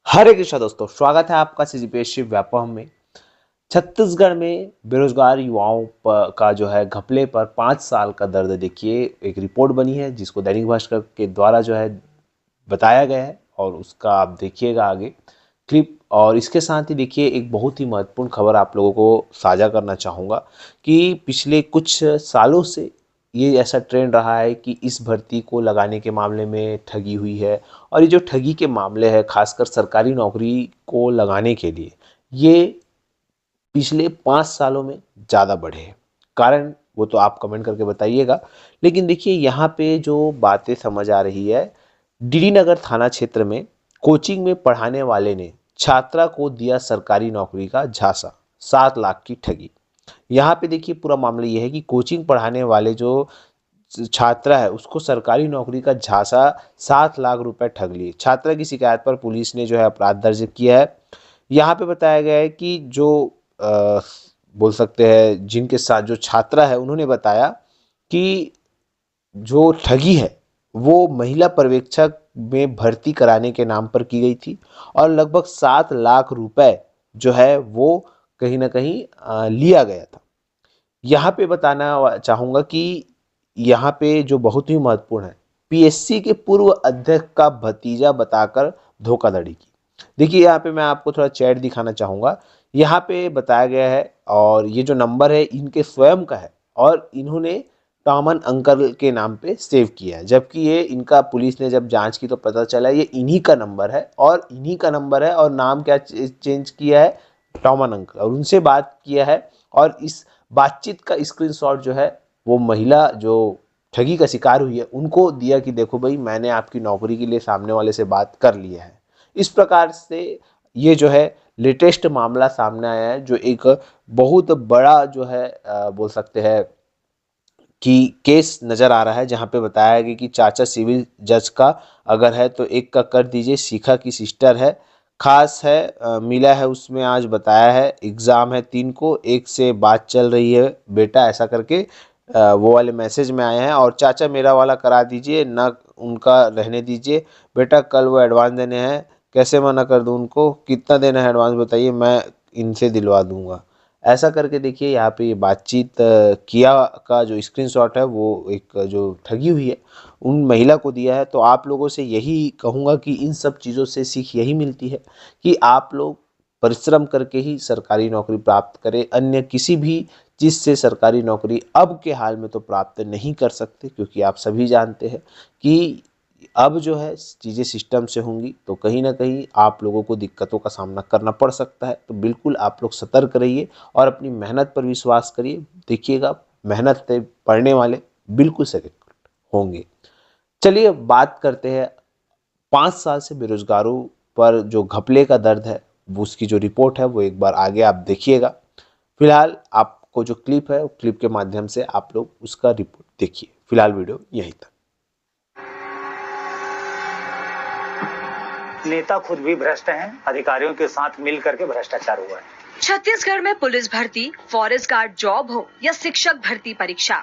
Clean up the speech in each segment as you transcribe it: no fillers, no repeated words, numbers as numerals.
हरे कृष्णा दोस्तों, स्वागत है आपका सीजीपीएससी व्यापम में। छत्तीसगढ़ में बेरोजगार युवाओं का जो है घपले पर 5 साल का दर्द। देखिए, एक रिपोर्ट बनी है जिसको दैनिक भास्कर के द्वारा जो है बताया गया है और उसका आप देखिएगा आगे क्लिप। और इसके साथ ही देखिए, एक बहुत ही महत्वपूर्ण खबर आप लोगों को साझा करना चाहूँगा कि पिछले कुछ सालों से ये ऐसा ट्रेंड रहा है कि इस भर्ती को लगाने के मामले में ठगी हुई है। और ये जो ठगी के मामले हैं, खासकर सरकारी नौकरी को लगाने के लिए, ये पिछले 5 सालों में ज़्यादा बढ़े हैं। कारण वो तो आप कमेंट करके बताइएगा। लेकिन देखिए, यहाँ पे जो बातें समझ आ रही है, डीडी नगर थाना क्षेत्र में कोचिंग में पढ़ाने वाले ने छात्रा को दिया सरकारी नौकरी का झांसा, 7 लाख की ठगी। यहाँ पे देखिए, पूरा मामला ये है कि कोचिंग पढ़ाने वाले जो छात्रा है उसको सरकारी नौकरी का झांसा 7 लाख रुपए ठग लिए। छात्रा की शिकायत पर पुलिस ने जो है अपराध दर्ज किया है। यहाँ पे बताया गया है कि जो बोल सकते हैं जिनके साथ जो छात्रा है, उन्होंने बताया कि जो ठगी है वो महिला पर्यवेक्षक में भर्ती कराने के नाम पर की गई थी और लगभग 7 लाख रुपए जो है वो कहीं ना कहीं लिया गया था। यहाँ पे बताना चाहूँगा कि यहाँ पे जो बहुत ही महत्वपूर्ण है, पीएससी के पूर्व अध्यक्ष का भतीजा बताकर धोखाधड़ी की। देखिए, यहाँ पे मैं आपको थोड़ा चैट दिखाना चाहूँगा। यहाँ पे बताया गया है और ये जो नंबर है इनके स्वयं का है और इन्होंने टॉमन अंकल के नाम पे सेव किया है। जबकि ये इनका पुलिस ने जब जांच की तो पता चला ये इन्हीं का नंबर है और इन्हीं का नंबर है और नाम क्या चेंज किया है, टॉमन अंकल। और उनसे बात किया है और इस बातचीत का स्क्रीनशॉट जो है वो महिला जो ठगी का शिकार हुई है उनको दिया कि देखो भाई, मैंने आपकी नौकरी के लिए सामने वाले से बात कर लिया है। इस प्रकार से ये जो है लेटेस्ट मामला सामने आया है, जो एक बहुत बड़ा जो है बोल सकते हैं कि केस नज़र आ रहा है, जहाँ पे बताया गया कि चाचा सिविल जज का अगर है तो एक का कर दीजिए, शिखा की सिस्टर है, खास है मिला है उसमें आज बताया है। एग्ज़ाम है 3 को, 1 से बात चल रही है बेटा, ऐसा करके वो वाले मैसेज में आए हैं। और चाचा मेरा वाला करा दीजिए ना, उनका रहने दीजिए बेटा, कल वो एडवांस देने हैं, कैसे मना कर दूँ उनको, कितना देना है एडवांस बताइए, मैं इनसे दिलवा दूंगा। ऐसा करके देखिए, यहाँ पे ये बातचीत किया का जो स्क्रीनशॉट है वो एक जो ठगी हुई है उन महिला को दिया है। तो आप लोगों से यही कहूँगा कि इन सब चीज़ों से सीख यही मिलती है कि आप लोग परिश्रम करके ही सरकारी नौकरी प्राप्त करें। अन्य किसी भी चीज़ से सरकारी नौकरी अब के हाल में तो प्राप्त नहीं कर सकते, क्योंकि आप सभी जानते हैं कि अब जो है चीज़ें सिस्टम से होंगी तो कहीं ना कहीं आप लोगों को दिक्कतों का सामना करना पड़ सकता है। तो बिल्कुल आप लोग सतर्क रहिए और अपनी मेहनत पर विश्वास करिए। देखिएगा, मेहनत से पढ़ने वाले बिल्कुल सेलेक्ट होंगे। चलिए बात करते हैं 5 साल से बेरोजगारों पर जो घपले का दर्द है, वो उसकी जो रिपोर्ट है वो एक बार आगे आप देखिएगा। फिलहाल आपको जो क्लिप है, क्लिप के माध्यम से आप लोग उसका रिपोर्ट देखिए। फिलहाल वीडियो यहीं तक। नेता खुद भी भ्रष्ट हैं, अधिकारियों के साथ मिल करके भ्रष्टाचार हुआ है। छत्तीसगढ़ में पुलिस भर्ती, फॉरेस्ट गार्ड जॉब हो या शिक्षक भर्ती परीक्षा,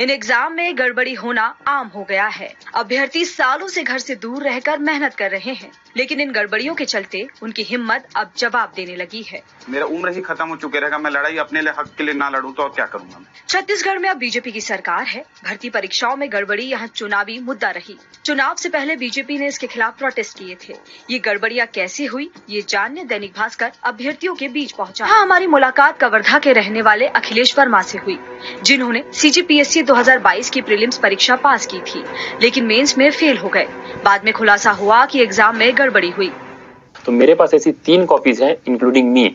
इन एग्जाम में गड़बड़ी होना आम हो गया है। अभ्यर्थी सालों से घर से दूर रहकर मेहनत कर रहे हैं, लेकिन इन गड़बड़ियों के चलते उनकी हिम्मत अब जवाब देने लगी है। मेरा उम्र ही खत्म हो चुके रहेगा, मैं लड़ाई अपने लिए हक के लिए ना लड़ूं तो और क्या करूंगा। छत्तीसगढ़ में अब बीजेपी की सरकार है। भर्ती परीक्षाओं में गड़बड़ी यहाँ चुनावी मुद्दा रही। चुनाव से पहले बीजेपी ने इसके खिलाफ प्रोटेस्ट किए थे। ये गड़बड़ियाँ कैसे हुई, ये जानने दैनिक भास्कर अभ्यर्थियों के बीच पहुंचा। यहाँ हमारी मुलाकात कवर्धा के रहने वाले अखिलेश वर्मा से हुई, जिन्होंने सीजीपीएससी 2022 की प्रीलिम्स परीक्षा पास की थी, लेकिन मेंस में फेल हो गए। बाद में खुलासा हुआ कि एग्जाम में गड़बड़ी हुई। तो मेरे पास ऐसी 3 कॉपीज हैं इंक्लूडिंग मी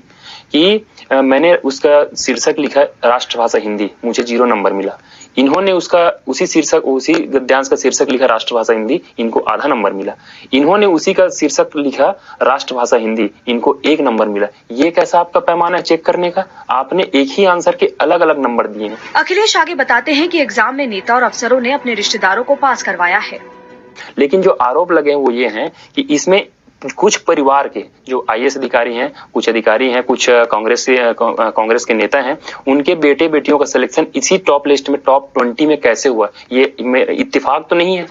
कि मैंने उसका शीर्षक लिखा राष्ट्रभाषा हिंदी, मुझे 0 नंबर मिला। इन्होंने उसका उसी गद्यांश का शीर्षक लिखा राष्ट्रभाषा हिंदी, इनको आधा नंबर मिला। इन्होंने उसी का शीर्षक लिखा राष्ट्रभाषा हिंदी, इनको 1 नंबर मिला। ये कैसा आपका पैमाना है चेक करने का? आपने एक ही आंसर के अलग अलग नंबर दिए हैं। अखिलेश आगे बताते हैं कि एग्जाम में नेता और अफसरों ने अपने रिश्तेदारों को पास करवाया है, लेकिन जो आरोप लगे हैं वो ये हैं कि इसमें कुछ परिवार के जो आईएएस अधिकारी हैं, कुछ अधिकारी हैं, कुछ कांग्रेस के नेता हैं, उनके बेटे बेटियों का सिलेक्शन इसी टॉप लिस्ट में टॉप 20 में कैसे हुआ, ये इत्तेफाक तो नहीं है।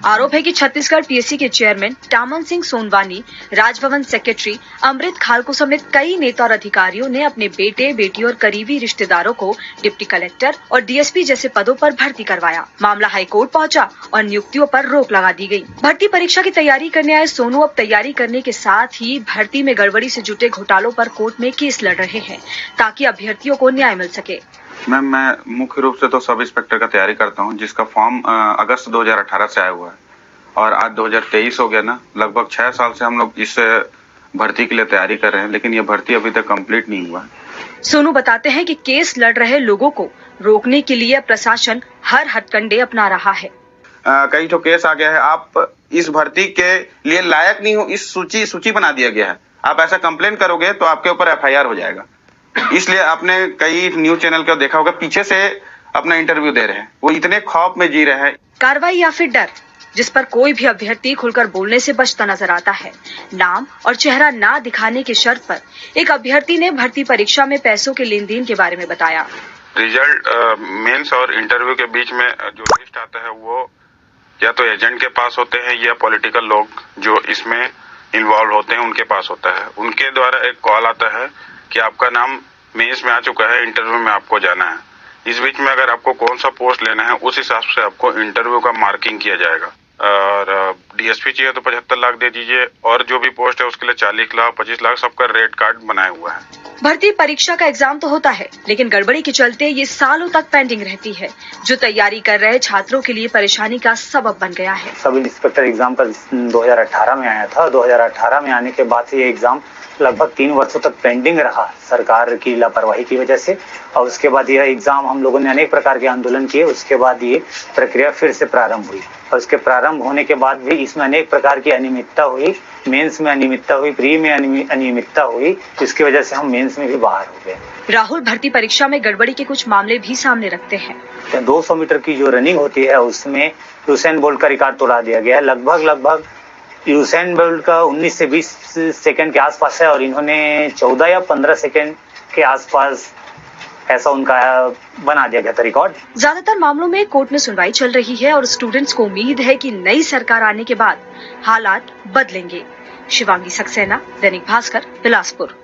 आरोप है कि छत्तीसगढ़ पीएससी के चेयरमैन टामन सिंह सोनवानी, राजभवन सेक्रेटरी अमृत खालको समेत कई नेता और अधिकारियों ने अपने बेटे, बेटी और करीबी रिश्तेदारों को डिप्टी कलेक्टर और डीएसपी जैसे पदों पर भर्ती करवाया। मामला हाईकोर्ट पहुंचा और नियुक्तियों पर रोक लगा दी गई। भर्ती परीक्षा की तैयारी करने आए सोनू अब तैयारी करने के साथ ही भर्ती में गड़बड़ी से जुटे घोटालों पर कोर्ट में केस लड़ रहे हैं ताकि अभ्यर्थियों को न्याय मिल सके। मैम, मैं मुख्य रूप से तो सब इंस्पेक्टर का तैयारी करता हूँ, जिसका फॉर्म अगस्त 2018 से आया हुआ है और आज 2023 हो गया ना। लगभग 6 साल से हम लोग इस भर्ती के लिए तैयारी कर रहे हैं, लेकिन ये भर्ती अभी तक कंप्लीट नहीं हुआ है। सोनू बताते हैं कि केस लड़ रहे लोगों को रोकने के लिए प्रशासन हर हथकंडे अपना रहा है। कई तो केस आ गया है, आप इस भर्ती के लिए लायक नहीं हो, इस सूची बना दिया गया है। आप ऐसा कंप्लेन करोगे तो आपके ऊपर FIR हो जाएगा। इसलिए आपने कई न्यूज चैनल का देखा होगा, पीछे से अपना इंटरव्यू दे रहे हैं, वो इतने खौफ में जी रहे हैं। कार्रवाई या फिर डर, जिस पर कोई भी अभ्यर्थी खुलकर बोलने से बचता नजर आता है। नाम और चेहरा ना दिखाने की शर्त पर एक अभ्यर्थी ने भर्ती परीक्षा में पैसों के लेन देन के बारे में बताया। रिजल्ट मेंस और इंटरव्यू के बीच में जो लिस्ट आता है वो या तो एजेंट के पास होते हैं या पॉलिटिकल लोग जो इसमें इन्वॉल्व होते हैं उनके पास होता है। उनके द्वारा एक कॉल आता है कि आपका नाम मेंस में आ चुका है, इंटरव्यू में आपको जाना है। इस बीच में अगर आपको कौन सा पोस्ट लेना है उस हिसाब से आपको इंटरव्यू का मार्किंग किया जाएगा। और डीएसपी चाहिए तो 75 लाख दे दीजिए और जो भी पोस्ट है उसके लिए 40 लाख 25 लाख सबका रेट कार्ड बनाया हुआ है। भर्ती परीक्षा का एग्जाम तो होता है, लेकिन गड़बड़ी के चलते ये सालों तक पेंडिंग रहती है, जो तैयारी कर रहे छात्रों के लिए परेशानी का सबब बन गया है। सब इंस्पेक्टर एग्जाम का 2018 में आया था। 2018 में आने के बाद से ये एग्जाम लगभग 3 वर्षों तक पेंडिंग रहा सरकार की लापरवाही की वजह से। और उसके बाद यह एग्जाम हम लोगों ने अनेक प्रकार के आंदोलन किए। उसके बाद ये प्रक्रिया फिर से प्रारंभ हुई और उसके प्रारंभ होने के बाद भी इसमें अनेक प्रकार की अनियमितता हुई। मेंस में अनियमितता हुई, प्री में अनियमितता हुई, जिसकी वजह से हम मेंस में भी बाहर हो गए। राहुल भर्ती परीक्षा में गड़बड़ी के कुछ मामले भी सामने रखते हैं। 200 मीटर की जो रनिंग होती है उसमें यूसेन बोल्ट का रिकॉर्ड तोड़ा दिया गया है। लगभग यूसेन बोल्ट का 19 से 20 सेकंड के आसपास है और इन्होंने 14 या 15 सेकंड के आसपास ऐसा उनका बना दिया गया था रिकॉर्ड। ज्यादातर मामलों में कोर्ट में सुनवाई चल रही है और स्टूडेंट्स को उम्मीद है कि नई सरकार आने के बाद हालात बदलेंगे। शिवांगी सक्सेना, दैनिक भास्कर, बिलासपुर।